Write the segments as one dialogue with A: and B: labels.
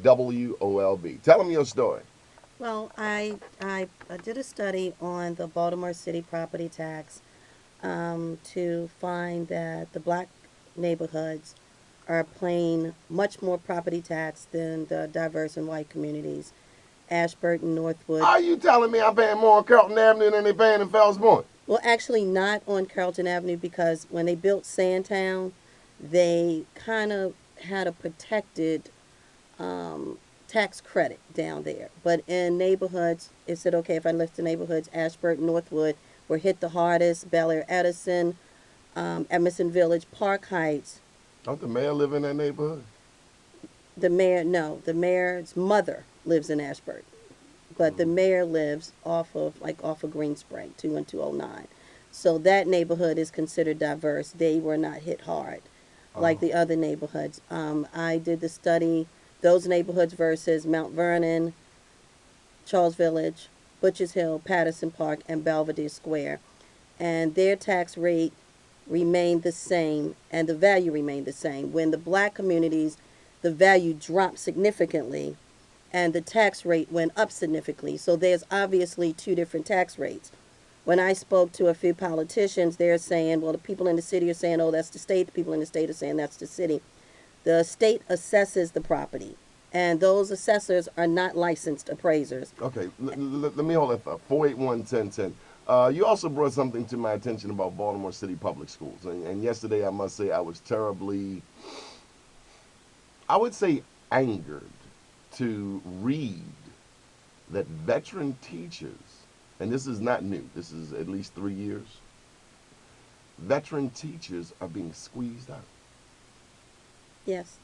A: WOLB. Tell them your story.
B: Well, I did a study on the Baltimore City property tax to find that the black neighborhoods are paying much more property tax than the diverse and white communities. Ashburton, Northwood.
A: Are you telling me I'm paying more on Carlton Avenue than they paying in Fells Point?
B: Well, actually, not on Carrollton Avenue because when they built Sandtown, they kind of had a protected um, tax credit down there. But in neighborhoods, it said, okay, if I list the neighborhoods, Ashburton, Northwood were hit the hardest, Bel Air, Edison, Emerson Village, Park Heights.
A: Don't the mayor live in that neighborhood?
B: The mayor, no, the mayor's mother lives in Ashburton, but the mayor lives off of Greenspring, 21209. So that neighborhood is considered diverse. They were not hit hard like
A: Oh.
B: the other neighborhoods. I did the study, those neighborhoods versus Mount Vernon, Charles Village, Butchers Hill, Patterson Park, and Belvedere Square. And their tax rate remained the same and the value remained the same. When the black communities, the value dropped significantly and the tax rate went up significantly. So there's obviously two different tax rates. When I spoke to a few politicians, they're saying, well, the people in the city are saying, oh, that's the state. The people in the state are saying that's the city. The state assesses the property, and those assessors are not licensed appraisers.
A: Okay, let me hold that up. 481-1010. You also brought something to my attention about Baltimore City Public Schools. And yesterday, I must say, I was terribly, I would say, angered to read that veteran teachers, and this is not new, this is at least 3 years, veteran teachers are being squeezed out.
B: Yes,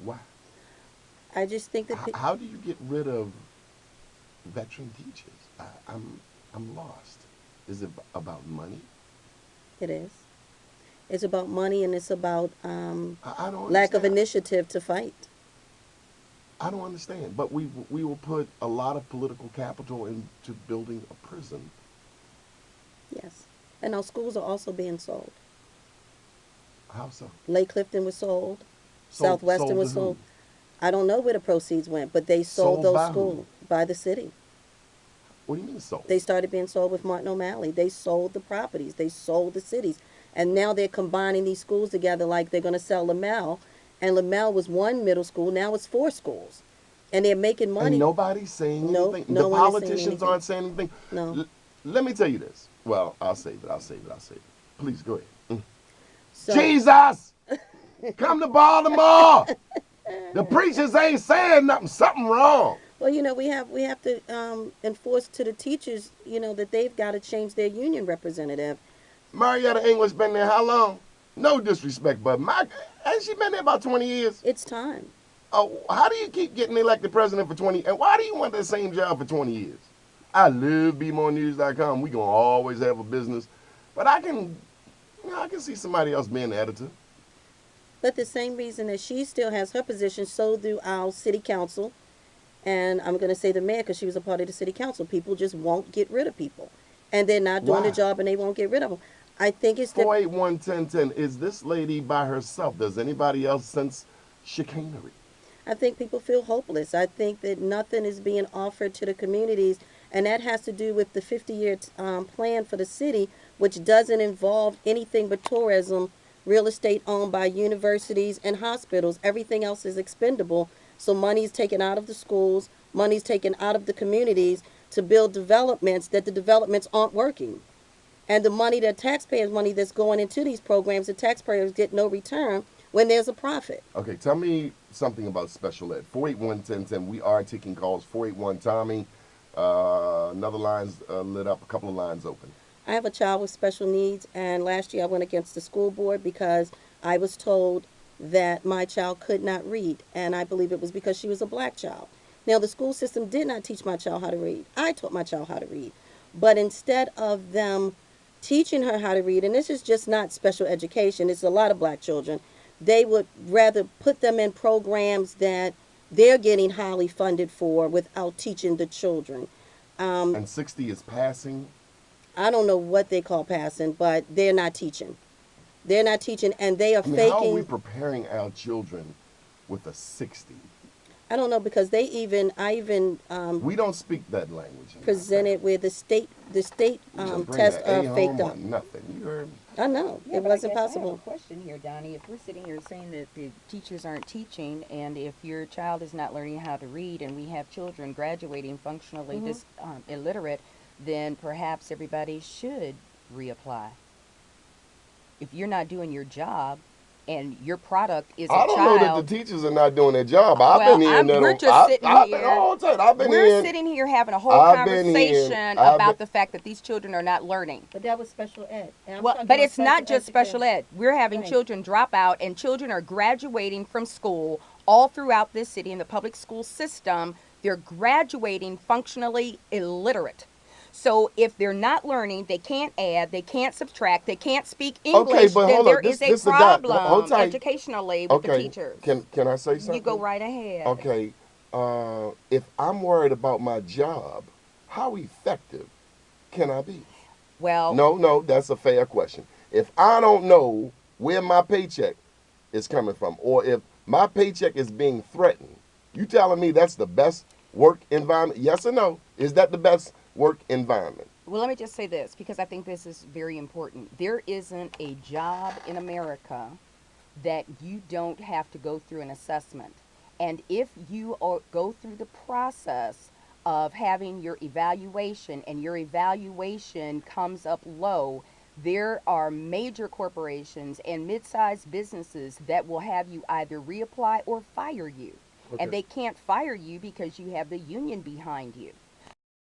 A: Why?
B: I just think that
A: How do you get rid of veteran teachers? I'm lost. Is it about money?
B: it is. It's about money and it's about
A: I don't
B: lack of
A: understand.
B: initiative to fight.
A: I don't understand. But we will put a lot of political capital into building a prison.
B: Yes, and our schools are also being sold.
A: How so?
B: Lake Clifton was sold.
A: Sold
B: Southwestern
A: to
B: was
A: who?
B: sold. I don't know where the proceeds went, but they sold
A: Sold
B: those
A: by who?
B: schools by the city.
A: What do you mean sold?
B: They started being sold with Martin O'Malley. They sold the properties. They sold the cities. And now they're combining these schools together like they're going to sell Lamel. And Lamel was one middle school. Now it's four schools. And they're making
A: And
B: money.
A: nobody's saying
B: No,
A: anything.
B: no
A: The
B: one is saying
A: politicians
B: anything.
A: aren't saying anything.
B: No.
A: Let me tell you this. Well, I'll save it. I'll save it. I'll save it. Please go ahead.
B: So,
A: Jesus! Come to Baltimore! The preachers ain't saying nothing. Something wrong.
B: well, we have to enforce to the teachers, that they've got to change their union representative.
A: Marietta English been there how long? No disrespect, but has she been there about 20 years?
B: It's time.
A: Oh, how do you keep getting elected president for 20? And why do you want the same job for 20 years? I love BMoreNews.com. We gonna always have a business, but I can see somebody else being the editor.
B: But the same reason that she still has her position, so do our city council. And I'm going to say the mayor because she was a part of the city council. People just won't get rid of people. And they're not doing
A: Why?
B: the job and they won't get rid of them. I think it's the
A: 481-1010. Is this lady by herself? Does anybody else sense chicanery?
B: I think people feel hopeless. I think that nothing is being offered to the communities, and that has to do with the 50-year plan for the city, which doesn't involve anything but tourism, real estate owned by universities and hospitals. Everything else is expendable. So money is taken out of the schools, money is taken out of the communities to build developments that the developments aren't working. And the money, the taxpayers' money that's going into these programs, the taxpayers get no return when there's a profit.
A: Okay, tell me something about special ed. 481-1010. We are taking calls. 481 Tommy. Another line's lit up. A couple of lines open.
B: I have a child with special needs, and last year I went against the school board because I was told that my child could not read, and I believe it was because she was a black child. Now, the school system did not teach my child how to read. I taught my child how to read. But instead of them teaching her how to read, and this is just not special education, it's a lot of black children, they would rather put them in programs that they're getting highly funded for without teaching the children.
A: And 60 is passing.
B: I don't know what they call passing, but they're not teaching. They're not teaching, and they are
A: I mean, how are we
B: faking.
A: preparing our children with a 60?
B: I don't know because I even
A: We don't speak that language in my family.
B: presented where the state
A: You can bring
B: tests
A: the
B: are
A: A
B: faked
A: home or
B: up.
A: nothing. You heard me?
B: I know
C: Yeah,
B: it
C: but I
B: wasn't
C: guess I have a
B: possible.
C: question here, Donnie. If we're sitting here saying that the teachers aren't teaching, and if your child is not learning how to read, and we have children graduating functionally
B: Hmm.
C: illiterate, then perhaps everybody should reapply. If you're not doing your job, and your product is a
A: I don't know that the
C: child,
A: teachers are not doing their job. I've been
C: well,
A: hearing that
C: we're
A: on.
C: just sitting
A: I've been
C: here.
A: all the time. I've been
C: We're
A: hearing.
C: sitting here having a whole
A: I've been hearing.
C: conversation
A: I've been.
C: about the fact that these children are not learning.
B: But that was special ed. And I'm
C: Well,
B: talking
C: but
B: about
C: it's not
B: special
C: just special
B: education.
C: ed. We're having
B: Right.
C: children drop out, and children are graduating from school all throughout this city in the public school system. They're graduating functionally illiterate. So if they're not learning, they can't add, they can't subtract, they can't speak
A: Okay,
C: English,
A: but
C: then
A: hold
C: there
A: up.
C: is a
A: This the guy. Hold
C: problem
A: tight.
C: educationally with the
A: Okay.
C: teachers.
A: Can I say
C: You go
A: something?
C: right ahead.
A: Okay. If I'm worried about my job, how effective can I be?
C: Well,
A: No, no, that's a fair question. If I don't know where my paycheck is coming from, or if my paycheck is being threatened, you telling me that's the best work environment? Yes or no? Is that the best work environment?
C: Well, let me just say this because I think this is very important. There isn't a job in America that you don't have to go through an assessment. And if you go through the process of having your evaluation and your evaluation comes up low, there are major corporations and mid sized businesses that will have you either reapply or fire you. And
A: Okay.
C: they can't fire you because you have the union behind you.